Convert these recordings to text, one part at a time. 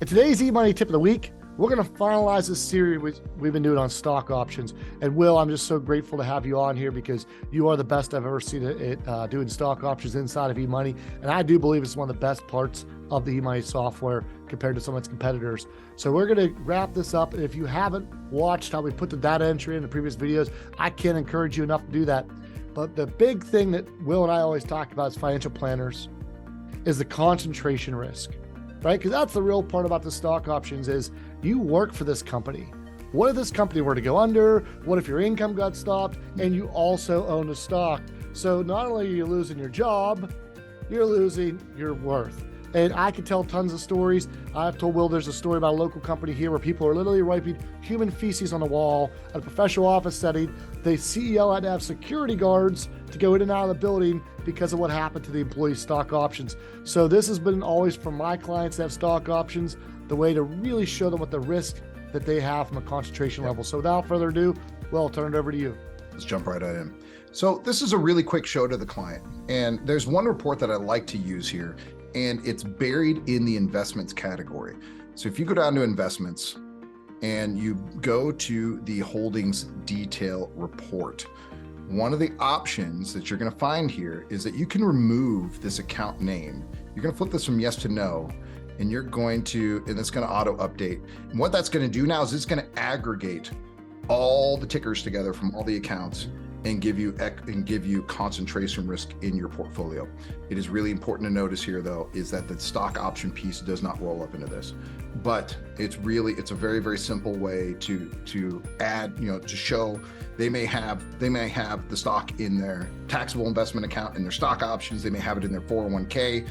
In today's eMoney tip of the week, we're going to finalize this series we've been doing on stock options. And Will, I'm just so grateful to have you on here because you are the best I've ever seen it doing stock options inside of eMoney. And I do believe it's one of the best parts of the eMoney software compared to some of its competitors. So we're going to wrap this up. And if you haven't watched how we put the data entry in the previous videos, I can't encourage you enough to do that. But the big thing that Will and I always talk about as financial planners is the concentration risk, right? Because that's the real part about the stock options is you work for this company. What if this company were to go under? What if your income got stopped and you also own a stock? So not only are you losing your job, you're losing your worth. And I could tell tons of stories. I've told Will there's a story about a local company here where people are literally wiping human feces on the wall at a professional office setting. The CEO had to have security guards to go in and out of the building because of what happened to the employees' stock options. So this has been always for my clients that have stock options, the way to really show them what the risk that they have from a concentration level. So without further ado, Will, I'll turn it over to you. Let's jump right in. So this is a really quick show to the client. And there's one report that I like to use here, and it's buried in the investments category. So if you go down to investments and you go to the holdings detail report, one of the options that you're going to find here is that you can remove this account name. You're going to flip this from yes to no, and you're going to, and it's going to auto update. And what that's going to do now is it's going to aggregate all the tickers together from all the accounts and give you concentration risk in your portfolio. It is really important to notice here though, is that the stock option piece does not roll up into this, but it's a very, very simple way to add, to show they may have the stock in their taxable investment account, in their stock options, they may have it in their 401k,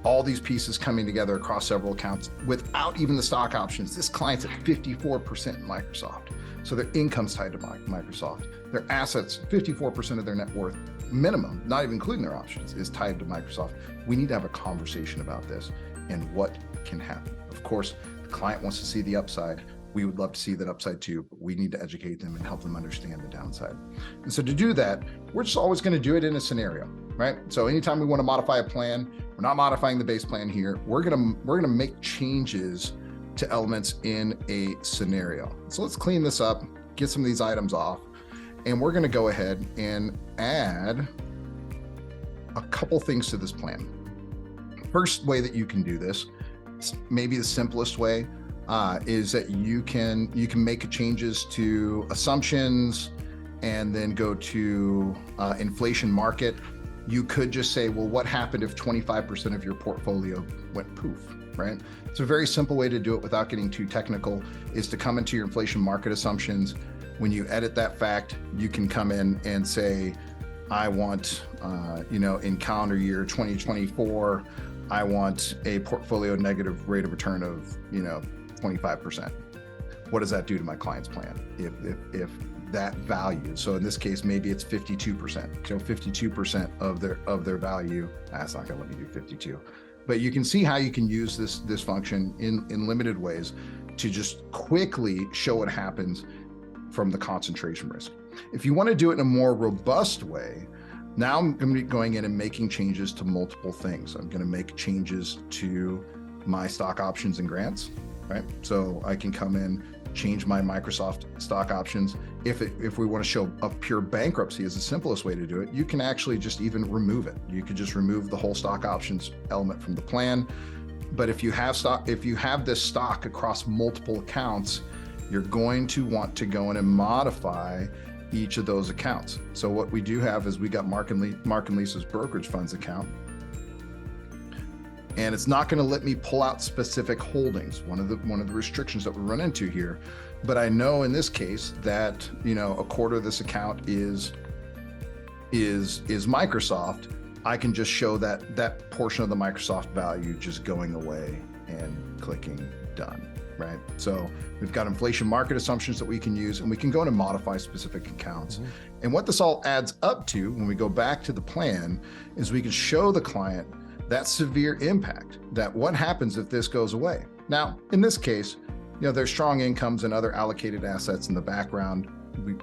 all these pieces coming together across several accounts without even the stock options. This client's at 54% in Microsoft. So their income's tied to Microsoft. Their assets, 54% of their net worth minimum, not even including their options, is tied to Microsoft. We need to have a conversation about this and what can happen. Of course, the client wants to see the upside. We would love to see that upside too, but we need to educate them and help them understand the downside. And so to do that, we're just always going to do it in a scenario, right? So anytime we want to modify a plan, we're not modifying the base plan here. We're gonna make changes to elements in a scenario. So let's clean this up, get some of these items off, and we're gonna go ahead and add a couple things to this plan. First way that you can do this, maybe the simplest way, is that you can make changes to assumptions and then go to inflation market. You could just say, well, what happened if 25% of your portfolio went poof, right? It's a very simple way to do it without getting too technical, is to come into your inflation market assumptions. When you edit that fact, you can come in and say, I want, in calendar year 2024, I want a portfolio negative rate of return of, 25%. What does that do to my client's plan? If that value, so in this case, maybe it's 52%, 52% of their value, that's not gonna let me do 52. But you can see how you can use this function in limited ways to just quickly show what happens from the concentration risk. If you want to do it in a more robust way, now I'm going to be going in and making changes to multiple things. I'm going to make changes to my stock options and grants, right? So I can come in, change my Microsoft stock options. If we want to show a pure bankruptcy as the simplest way to do it, you can actually just even remove it. You could just remove the whole stock options element from the plan. But if you have this stock across multiple accounts, you're going to want to go in and modify each of those accounts. So what we do have is we got Mark and Lisa's brokerage funds account. And it's not going to let me pull out specific holdings, one of the restrictions that we run into here. But I know in this case that a quarter of this account is Microsoft. I can just show that portion of the Microsoft value just going away and clicking done, right? So we've got inflation market assumptions that we can use, and we can go in and modify specific accounts. Mm-hmm. And what this all adds up to when we go back to the plan is we can show the client that severe impact, that what happens if this goes away. Now, in this case, there's strong incomes and other allocated assets in the background. We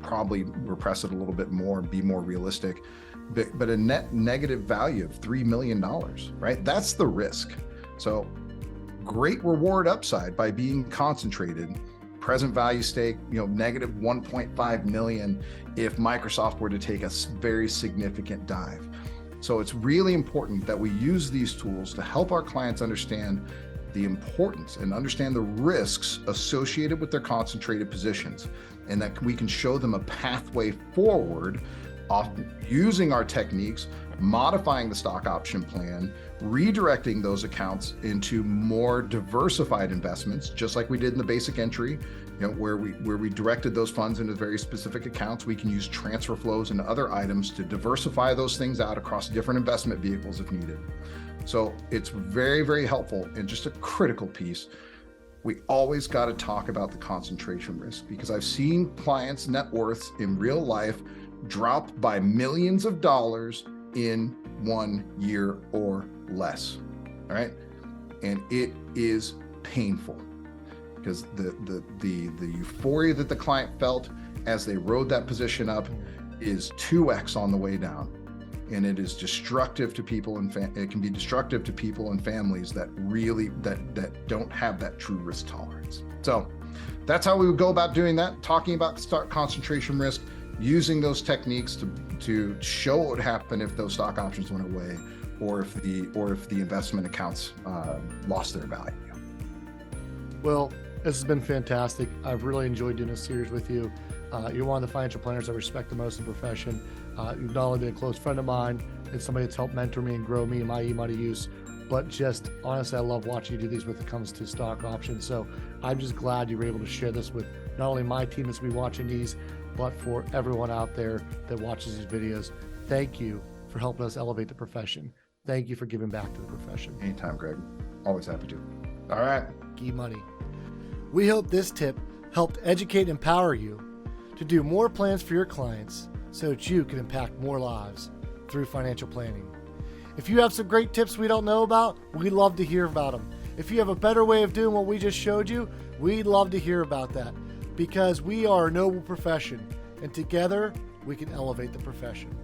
probably repress it a little bit more and be more realistic, but a net negative value of $3 million, right? That's the risk. So great reward upside by being concentrated. Present value stake, negative 1.5 million if Microsoft were to take a very significant dive. So it's really important that we use these tools to help our clients understand the importance and understand the risks associated with their concentrated positions, and that we can show them a pathway forward, often using our techniques, modifying the stock option plan, redirecting those accounts into more diversified investments, just like we did in the basic entry, where we directed those funds into very specific accounts. We can use transfer flows and other items to diversify those things out across different investment vehicles if needed. So it's very, very helpful, and just a critical piece. We always got to talk about the concentration risk, because I've seen clients' net worths in real life drop by millions of dollars in 1 year or less. All right. And it is painful, because the euphoria that the client felt as they rode that position up is 2x on the way down. And it is destructive to people, and it can be destructive to people and families that really that don't have that true risk tolerance. So that's how we would go about doing that, talking about stock concentration risk, using those techniques to show what would happen if those stock options went away, or if the investment accounts lost their value. Well, this has been fantastic. I've really enjoyed doing this series with you. You're one of the financial planners I respect the most in the profession. You've not only been a close friend of mine and somebody that's helped mentor me and grow me in my eMoney use, but just honestly, I love watching you do these when it comes to stock options. So I'm just glad you were able to share this with not only my team that's been watching these, but for everyone out there that watches these videos. Thank you for helping us elevate the profession. Thank you for giving back to the profession. Anytime, Greg. Always happy to. All right. eMoney. We hope this tip helped educate and empower you to do more plans for your clients so that you can impact more lives through financial planning. If you have some great tips we don't know about, we'd love to hear about them. If you have a better way of doing what we just showed you, we'd love to hear about that, because we are a noble profession, and together we can elevate the profession.